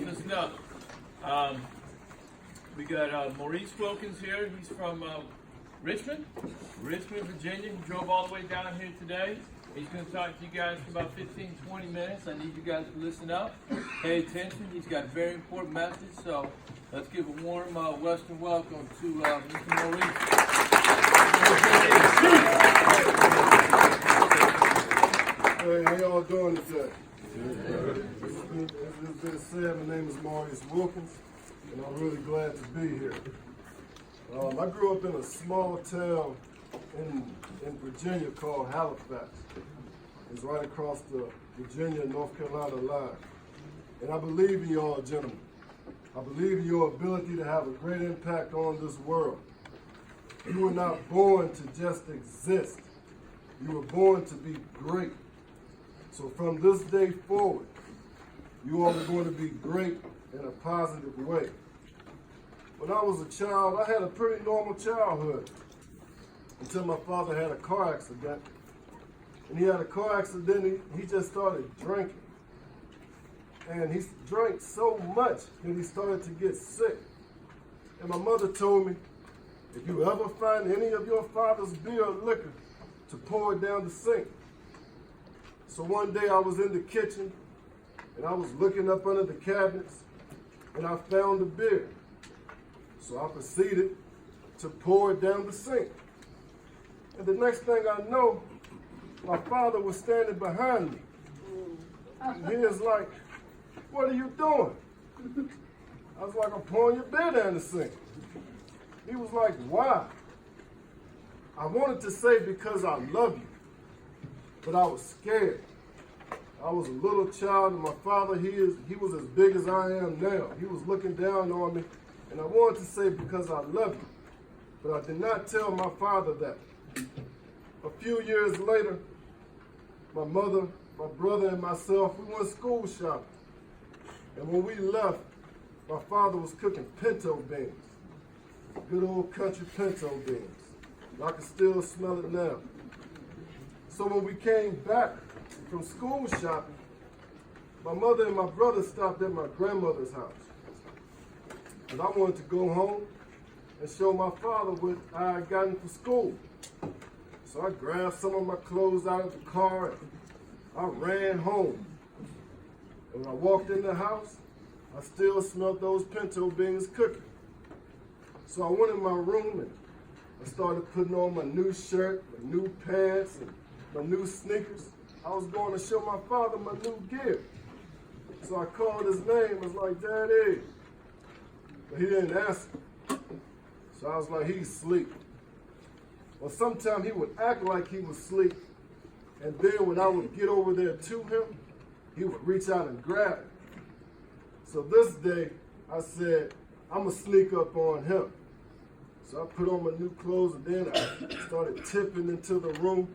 listen up. We got Maurice Wilkins here. He's from Richmond, Virginia. He drove all the way down here today. He's going to talk to you guys for about 15, 20 minutes. I need you guys to listen up, pay attention. He's got a very important message, so let's give a warm Western welcome to Mr. Maurice. Hey, how y'all doing today? As has been said, my name is Maurice Wilkins, and I'm really glad to be here. I grew up in a small town in Virginia called Halifax. It's right across the Virginia-North Carolina line. And I believe in y'all, gentlemen. I believe in your ability to have a great impact on this world. You were not born to just exist. You were born to be great. So from this day forward, you all are going to be great in a positive way. When I was a child, I had a pretty normal childhood until my father had a car accident. And he had a car accident, he just started drinking. And he drank so much that he started to get sick. And my mother told me, if you ever find any of your father's beer or liquor, to pour it down the sink. So one day I was in the kitchen, and I was looking up under the cabinets, and I found the beer. So I proceeded to pour it down the sink. And the next thing I know, my father was standing behind me. And he was like, "What are you doing?" I was like, "I'm pouring your beer down the sink." He was like, "Why?" I wanted to say, "Because I love you." But I was scared. I was a little child, and my father, he was as big as I am now. He was looking down on me, and I wanted to say, "Because I love you." But I did not tell my father that. A few years later, my mother, my brother, and myself, we went school shopping. And when we left, my father was cooking pinto beans. Good old country pinto beans. I can still smell it now. So when we came back from school shopping, my mother and my brother stopped at my grandmother's house. And I wanted to go home and show my father what I had gotten from school. So I grabbed some of my clothes out of the car and I ran home. And when I walked in the house, I still smelled those pinto beans cooking. So I went in my room and I started putting on my new shirt, my new pants, and my new sneakers. I was going to show my father my new gear. So I called his name. I was like, "Daddy." But he didn't answer. So I was like, "He's asleep." Well, sometimes he would act like he was asleep. And then when I would get over there to him, he would reach out and grab it. So this day, I said, I'm going to sneak up on him. So I put on my new clothes and then I started tipping into the room.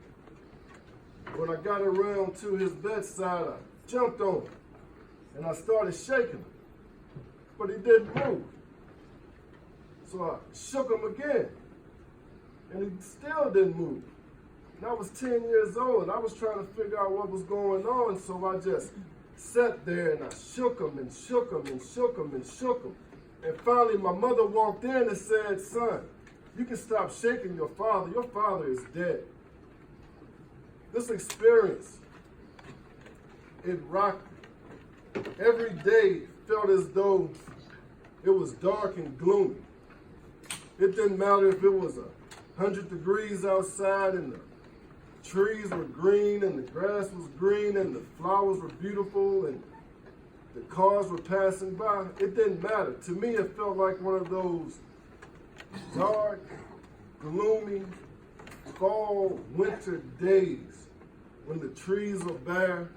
When I got around to his bedside, I jumped on him and I started shaking him. But he didn't move. So I shook him again and he still didn't move. And I was 10 years old and I was trying to figure out what was going on. So I just sat there and I shook him and shook him and shook him and shook him. And finally my mother walked in and said, "Son, you can stop shaking your father. Your father is dead." This experience, it rocked me. Every day felt as though it was dark and gloomy. It didn't matter if it was 100 degrees outside and the trees were green and the grass was green and the flowers were beautiful and the cars were passing by. It didn't matter. To me, it felt like one of those dark, gloomy, fall, winter days when the trees are bare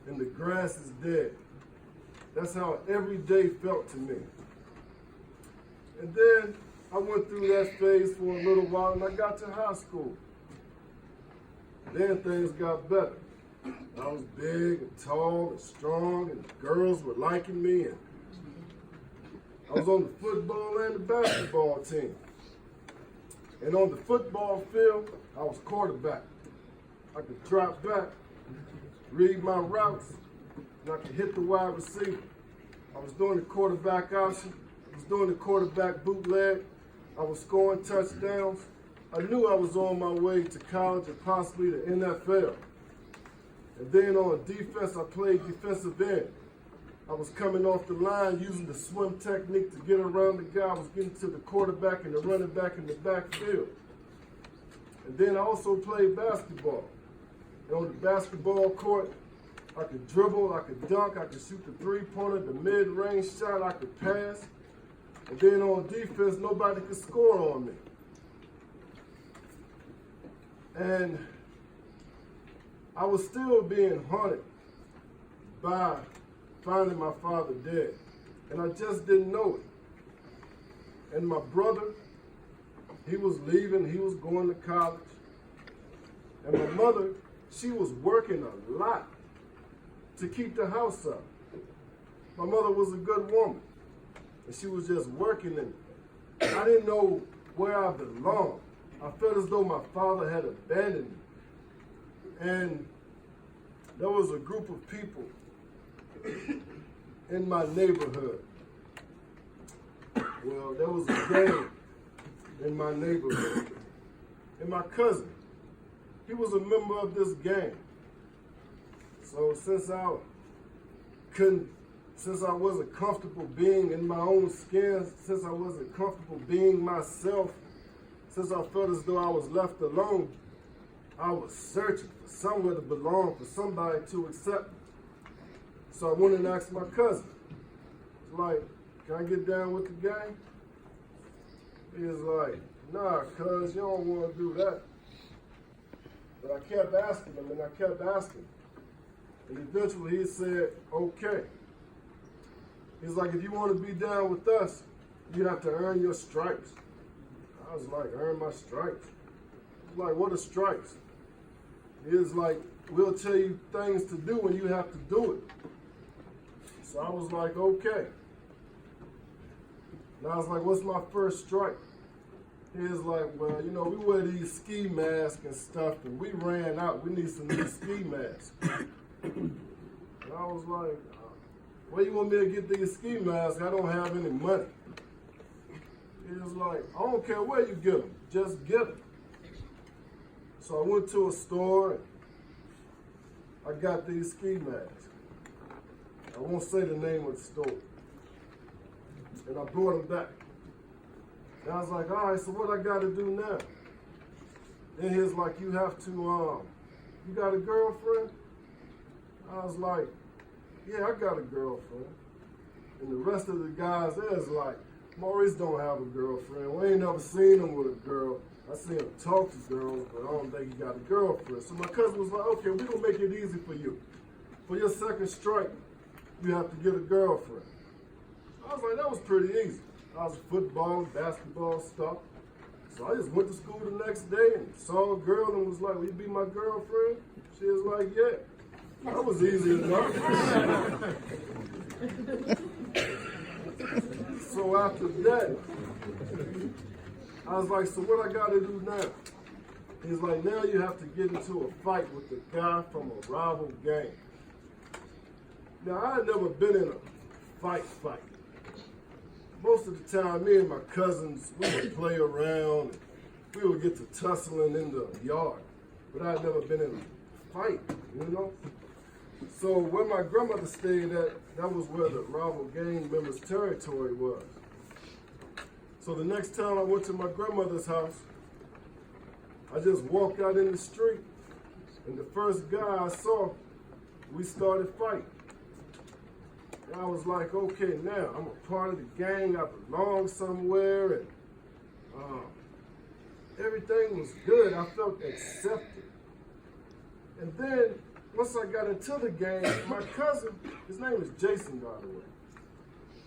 and the grass is dead. That's how every day felt to me. And then I went through that phase for a little while and I got to high school. Then things got better. I was big and tall and strong and girls were liking me and I was on the football and the basketball team. And on the football field, I was quarterback. I could drop back, read my routes, and I could hit the wide receiver. I was doing the quarterback option. I was doing the quarterback bootleg. I was scoring touchdowns. I knew I was on my way to college and possibly the NFL. And then on defense, I played defensive end. I was coming off the line using the swim technique to get around the guy. I was getting to the quarterback and the running back in the backfield. And then I also played basketball. And on the basketball court, I could dribble, I could dunk, I could shoot the three-pointer, the mid-range shot, I could pass. And then on defense, nobody could score on me. And I was still being haunted by finding my father dead. And I just didn't know it. And my brother, he was leaving, he was going to college. And my mother, she was working a lot to keep the house up. My mother was a good woman, and she was just working in it. I didn't know where I belonged. I felt as though my father had abandoned me. And there was a group of people in my neighborhood. Well, there was a gang in my neighborhood. And my cousin, he was a member of this gang. So since I wasn't comfortable being in my own skin, since I wasn't comfortable being myself, since I felt as though I was left alone, I was searching for somewhere to belong, for somebody to accept me. So I went and asked my cousin, like, can I get down with the gang? He was like, nah, cuz, you don't want to do that. But I kept asking him, and I kept asking him. And eventually he said, okay. He's like, if you want to be down with us, you have to earn your stripes. I was like, earn my stripes? He's like, what are stripes? He was like, we'll tell you things to do and you have to do it. So I was like, okay. And I was like, what's my first stripe? He was like, well, you know, we wear these ski masks and stuff, and we ran out. We need some new ski masks. And I was like, where you want me to get these ski masks? I don't have any money. He was like, I don't care where you get them, just get them. So I went to a store and I got these ski masks. I won't say the name of the store. And I brought them back. And I was like, all right, so what I got to do now? Then he was like, you have to, you got a girlfriend? I was like, yeah, I got a girlfriend. And the rest of the guys there is like, Maurice don't have a girlfriend. We ain't never seen him with a girl. I seen him talk to girls, but I don't think he got a girlfriend. So my cousin was like, okay, we're going to make it easy for you. For your second strike, you have to get a girlfriend. I was like, that was pretty easy. I was football, basketball stuff. So I just went to school the next day and saw a girl and was like, will you be my girlfriend? She was like, yeah. That was easy enough. So after that, I was like, so what I got to do now? He's like, now you have to get into a fight with the guy from a rival gang. Now, I had never been in a fight. Most of the time, me and my cousins, we would play around. And we would get to tussling in the yard. But I had never been in a fight, you know? So where my grandmother stayed at, that was where the rival gang members' territory was. So the next time I went to my grandmother's house, I just walked out in the street, and the first guy I saw, we started fighting. And I was like, okay, now I'm a part of the gang, I belong somewhere, and everything was good. I felt accepted. And then, once I got into the gang, my cousin, his name is Jason, by the way,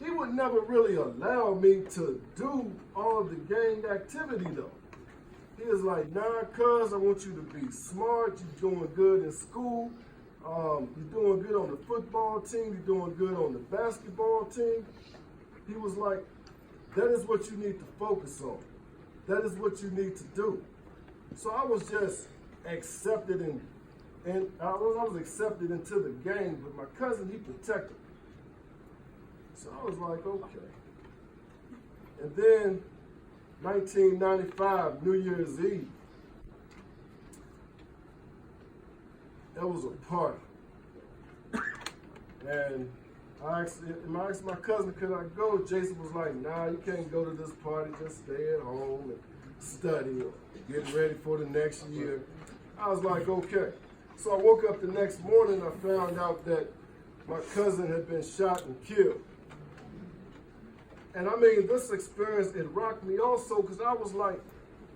he would never really allow me to do all of the gang activity, though. He was like, nah, cuz, I want you to be smart, you're doing good in school, you're doing good on the football team, you're doing good on the basketball team. He was like, that is what you need to focus on. That is what you need to do. So I was just accepted and I was accepted into the gang, but my cousin, he protected me. So was like, okay. And then 1995, New Year's Eve, there was a party. And I asked my cousin, could I go? Jason was like, nah, you can't go to this party, just stay at home and study or get ready for the next year. I was like, okay. So I woke up the next morning, I found out that my cousin had been shot and killed. And I mean, this experience, it rocked me also because I was like,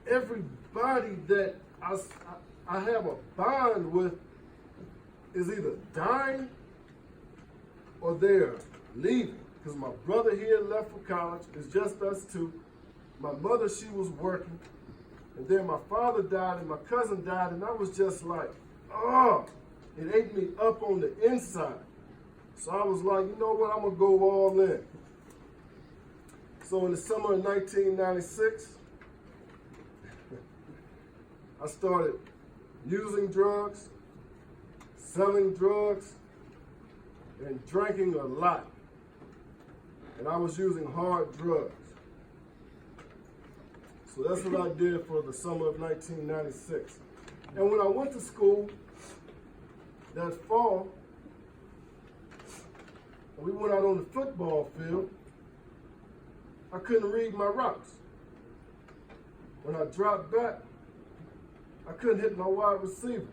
everybody that I have a bond with is either dying or they're leaving. Because my brother here left for college, it's just us two. My mother, she was working. And then my father died and my cousin died, and I was just like, oh, it ate me up on the inside. So I was like, you know what, I'm gonna go all in. So in the summer of 1996, I started using drugs, selling drugs, and drinking a lot. And I was using hard drugs. So that's what I did for the summer of 1996. And when I went to school that fall, we went out on the football field, I couldn't read my routes. When I dropped back, I couldn't hit my wide receiver.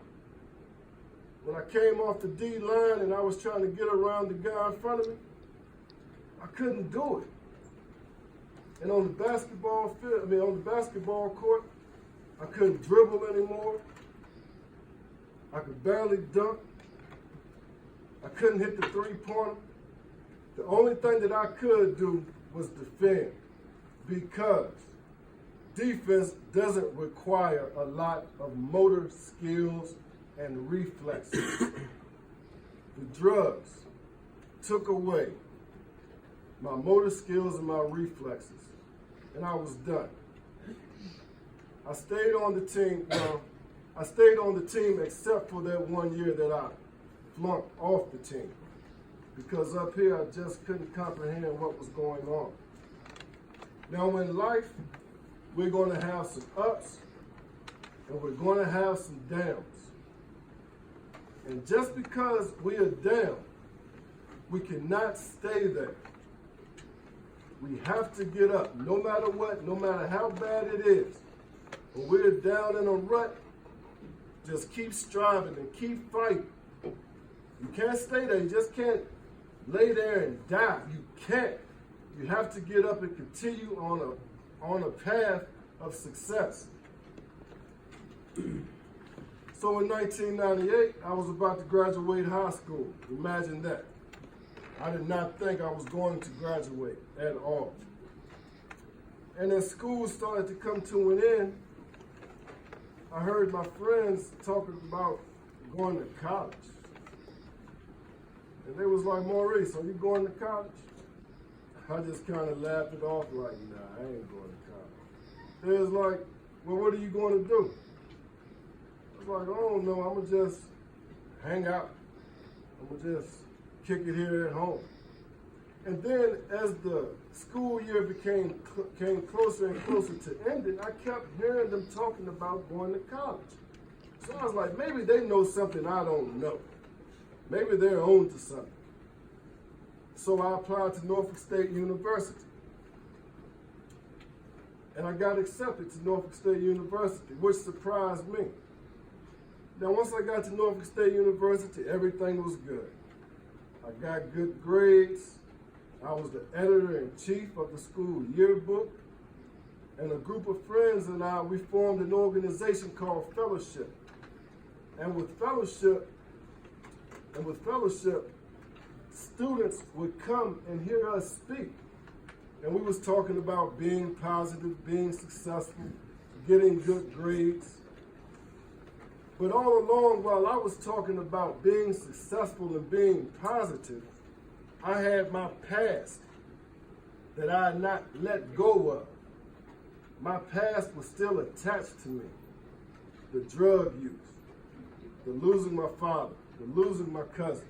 When I came off the D line and I was trying to get around the guy in front of me, I couldn't do it. And on the basketball field, on the basketball court, I couldn't dribble anymore. I could barely dunk. I couldn't hit the three-pointer. The only thing that I could do was defend, because defense doesn't require a lot of motor skills and reflexes. The drugs took away my motor skills and my reflexes, and I was done. I stayed on the team. Well, I stayed on the team except for that 1 year that I flunked off the team, because up here I just couldn't comprehend what was going on. Now in life, we're going to have some ups and we're going to have some downs. And just because we are down, we cannot stay there. We have to get up, no matter what, no matter how bad it is. When we're down in a rut, just keep striving and keep fighting. You can't stay there. You just can't lay there and die. You can't. You have to get up and continue on a path of success. So in 1998, I was about to graduate high school. Imagine that. I did not think I was going to graduate at all. And as school started to come to an end, I heard my friends talking about going to college. And they was like, Maurice, are you going to college? I just kind of laughed it off like, nah, I ain't going to college. They was like, well, what are you going to do? I was like, I don't know, I'm going to just hang out. I'm going to just kick it here at home. And then as the school year came closer and closer to ending, I kept hearing them talking about going to college. So I was like, maybe they know something I don't know. Maybe they're on to something. So I applied to Norfolk State University. And I got accepted to Norfolk State University, which surprised me. Now, once I got to Norfolk State University, everything was good. I got good grades. I was the editor-in-chief of the school yearbook. And a group of friends and I, we formed an organization called Fellowship. And with Fellowship, students would come and hear us speak. And we was talking about being positive, being successful, getting good grades. But all along, while I was talking about being successful and being positive, I had my past that I had not let go of. My past was still attached to me. The drug use, the losing my father, the losing my cousin,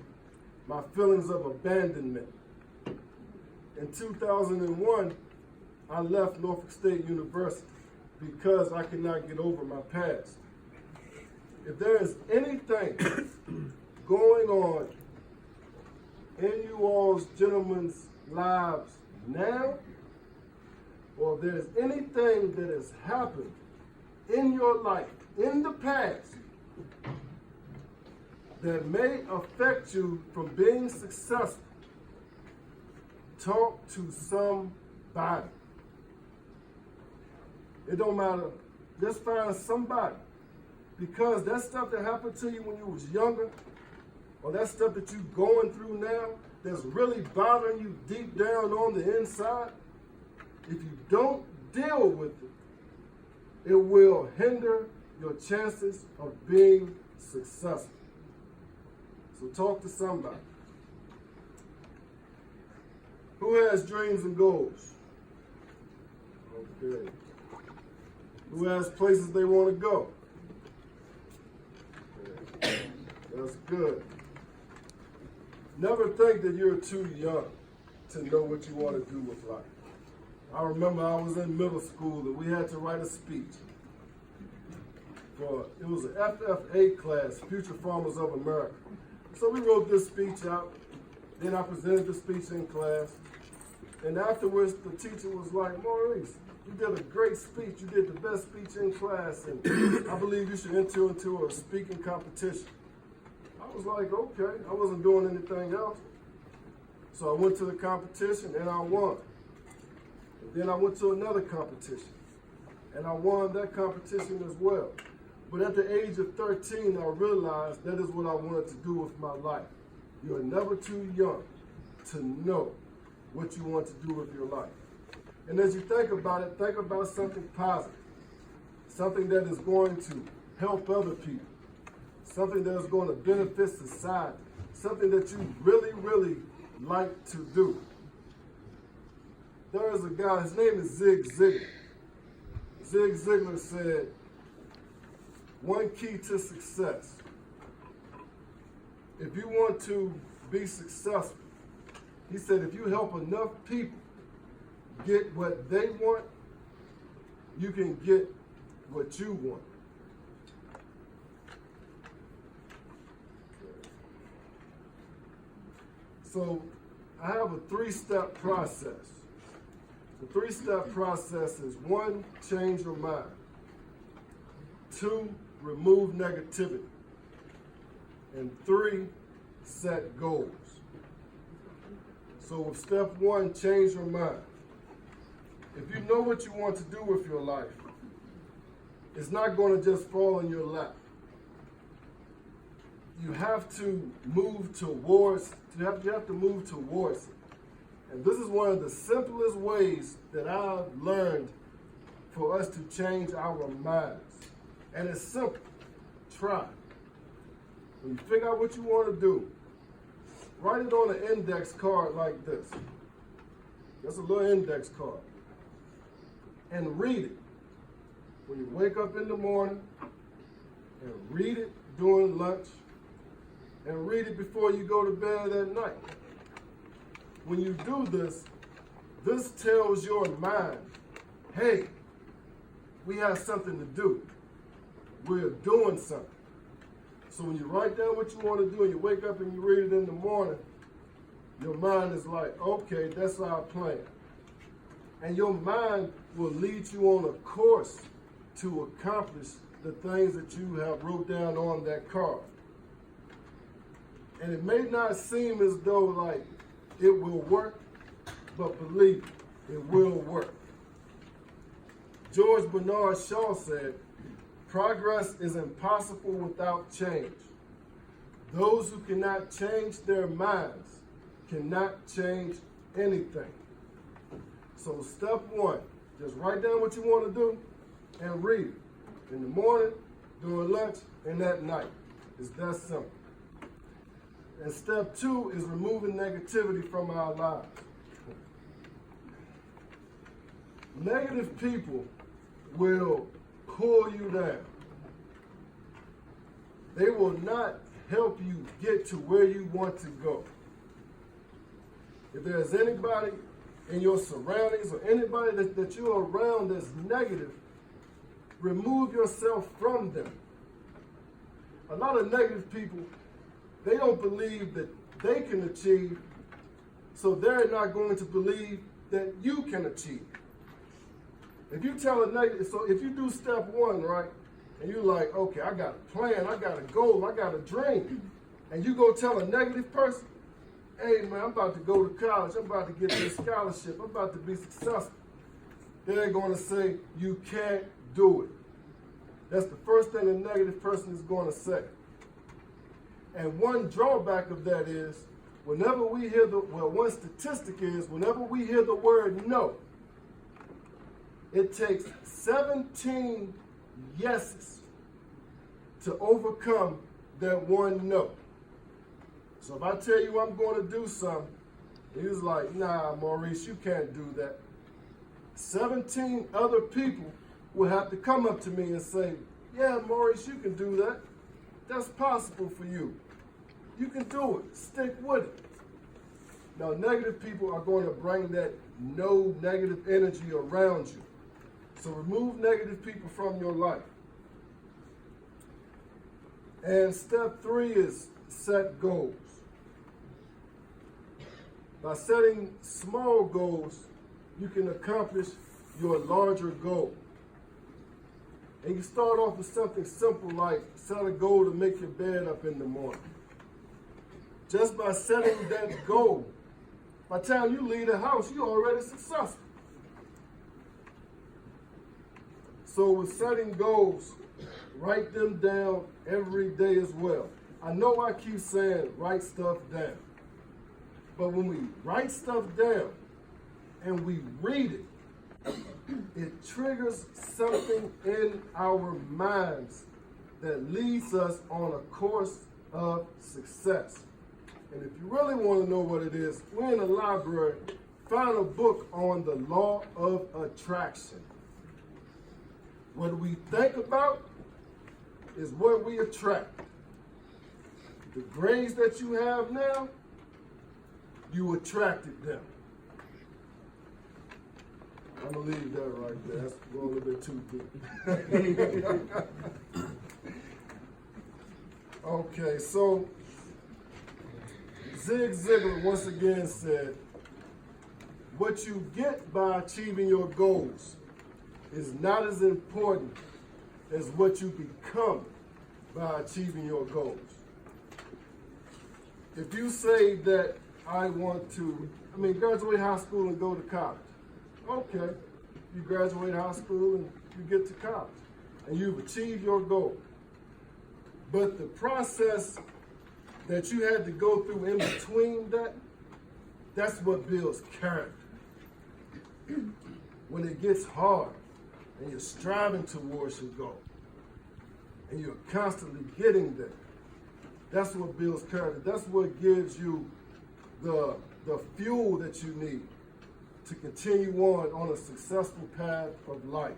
my feelings of abandonment. In 2001, I left Norfolk State University because I could not get over my past. If there is anything going on in you all's gentlemen's lives now, or if there's anything that has happened in your life in the past that may affect you from being successful, talk to somebody. It don't matter. Just find somebody. Because that stuff that happened to you when you was younger, or that stuff that you're going through now, that's really bothering you deep down on the inside, if you don't deal with it, it will hinder your chances of being successful. So talk to somebody. Who has dreams and goals? Okay. Who has places they want to go? Okay. That's good. Never think that you're too young to know what you want to do with life. I remember I was in middle school and we had to write a speech. It was an FFA class, Future Farmers of America. So we wrote this speech out. Then I presented the speech in class. And afterwards, the teacher was like, Maurice, you did a great speech. You did the best speech in class. And I believe you should enter into a speaking competition. I was like, okay. I wasn't doing anything else. So I went to the competition and I won. And then I went to another competition. And I won that competition as well. But at the age of 13, I realized that is what I wanted to do with my life. You're never too young to know what you want to do with your life. And as you think about something positive, something that is going to help other people, something that is going to benefit society, something that you really, really like to do. There is a guy, his name is Zig Ziglar. Zig Ziglar said, one key to success. If you want to be successful, he said, if you help enough people get what they want, you can get what you want. So I have a 3-step process. The 3-step process is 1, change your mind. 2, remove negativity. And 3, set goals. So with step 1, change your mind. If you know what you want to do with your life, it's not going to just fall in your lap. You have to move towards it. And this is one of the simplest ways that I've learned for us to change our minds. And it's simple. Try. When you figure out what you want to do, write it on an index card like this. That's a little index card. And read it. When you wake up in the morning, and read it during lunch, and read it before you go to bed at night. When you do this, this tells your mind, hey, we have something to do. We're doing something. So when you write down what you want to do and you wake up and you read it in the morning, your mind is like, okay, that's our plan. And your mind will lead you on a course to accomplish the things that you have wrote down on that card. And it may not seem as though like it will work, but believe me, it will work. George Bernard Shaw said, progress is impossible without change. Those who cannot change their minds cannot change anything. So step 1, just write down what you want to do and read it. In the morning, during lunch, and at night. It's that simple. And step 2 is removing negativity from our lives. Negative people will pull you down. They will not help you get to where you want to go. If there's anybody in your surroundings or anybody that you're around that's negative, remove yourself from them. A lot of negative people, they don't believe that they can achieve, so they're not going to believe that you can achieve. If you tell a negative, so if you do step one, right, and you're like, okay, I got a plan, I got a goal, I got a dream, and you go tell a negative person, hey man, I'm about to go to college, I'm about to get this scholarship, I'm about to be successful. They're going to say, you can't do it. That's the first thing a negative person is going to say. And one drawback of that is, whenever we hear one statistic is, whenever we hear the word no, it takes 17 yeses to overcome that one no. So if I tell you I'm going to do something, and you're like, nah, Maurice, you can't do that. 17 other people will have to come up to me and say, yeah, Maurice, you can do that. That's possible for you. You can do it. Stick with it. Now, negative people are going to bring that no negative energy around you. So remove negative people from your life. And step 3 is set goals. By setting small goals, you can accomplish your larger goal. And you start off with something simple like set a goal to make your bed up in the morning. Just by setting that goal, by the time you leave the house, you're already successful. So with setting goals, write them down every day as well. I know I keep saying write stuff down. But when we write stuff down and we read it, it triggers something in our minds that leads us on a course of success. And if you really want to know what it is, we're in a library, find a book on the law of attraction. What we think about is what we attract. The grades that you have now, you attracted them. I'm going to leave that right there. That's going a little bit too deep. Okay, so Zig Ziglar once again said, what you get by achieving your goals is not as important as what you become by achieving your goals. If you say that I want to, graduate high school and go to college. Okay, you graduate high school and you get to college and you've achieved your goal. But the process that you had to go through in between that, that's what builds character. When it gets hard and you're striving towards your goal and you're constantly getting there, that's what builds character. That's what gives you the fuel that you need to continue on a successful path of life.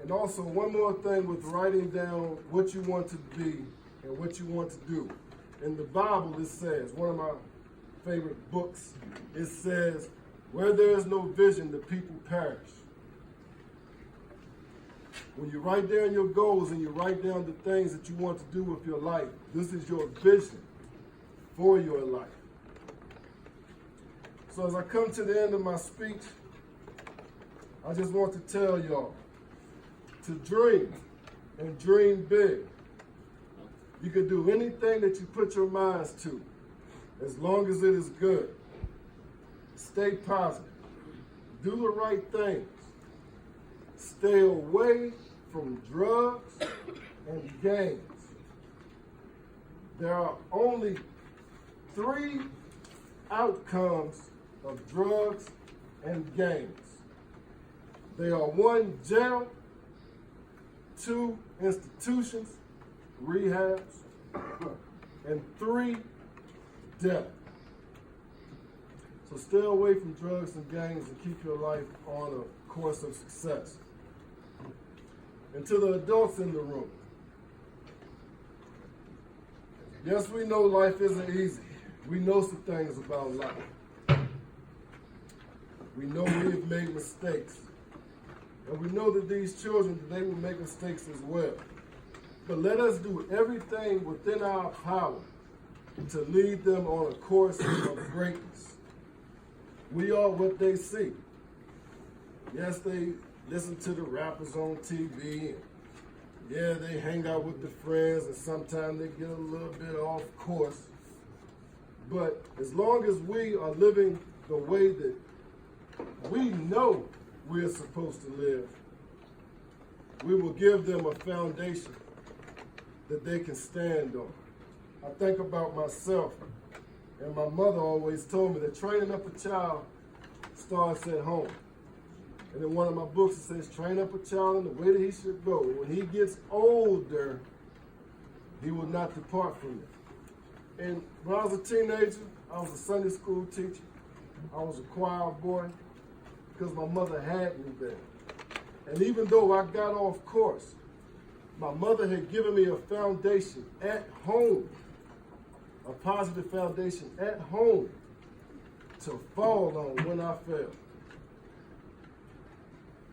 And also, one more thing with writing down what you want to be and what you want to do. In the Bible, it says, one of my favorite books, it says, where there is no vision, the people perish. When you write down your goals and you write down the things that you want to do with your life, this is your vision for your life. So as I come to the end of my speech, I just want to tell y'all to dream and dream big. You can do anything that you put your minds to, as long as it is good. Stay positive. Do the right things. Stay away from drugs and gangs. There are only 3 outcomes of drugs and gangs. They are 1, jail, 2, institutions, rehabs, and 3, death. So stay away from drugs and gangs and keep your life on a course of success. And to the adults in the room, yes, we know life isn't easy. We know some things about life. We know we've made mistakes. And we know that these children, they will make mistakes as well. But let us do everything within our power to lead them on a course of greatness. We are what they see. Yes, they listen to the rappers on TV. And yeah, they hang out with the friends, and sometimes they get a little bit off course. But as long as we are living the way that we know we're supposed to live, we will give them a foundation that they can stand on. I think about myself, and my mother always told me that training up a child starts at home. And in one of my books it says, train up a child in the way that he should go. When he gets older, he will not depart from it. And when I was a teenager, I was a Sunday school teacher. I was a choir boy because my mother had me there. And even though I got off course, my mother had given me a foundation at home, a positive foundation at home to fall on when I fell.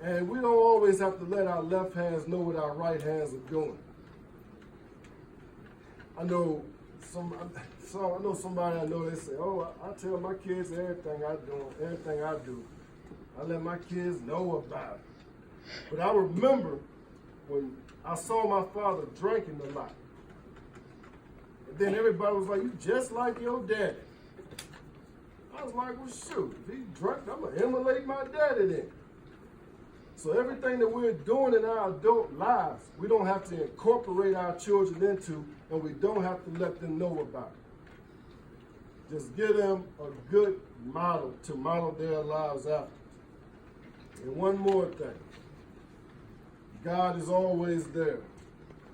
And we don't always have to let our left hands know what our right hands are doing. I know somebody I know, they say, oh, I tell my kids everything I do. I let my kids know about it. But I remember when I saw my father drinking a lot. And then everybody was like, you just like your daddy. I was like, well, shoot, if he drank, I'm going to emulate my daddy then. So everything that we're doing in our adult lives, we don't have to incorporate our children into, and we don't have to let them know about it. Just give them a good model to model their lives after. And one more thing. God is always there.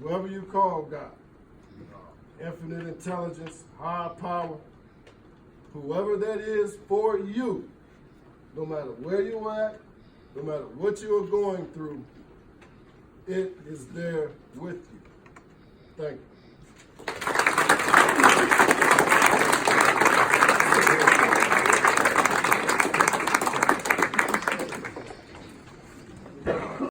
Whoever you call God, infinite intelligence, high power, whoever that is for you, no matter where you're at, no matter what you're going through, it is there with you. Thank you.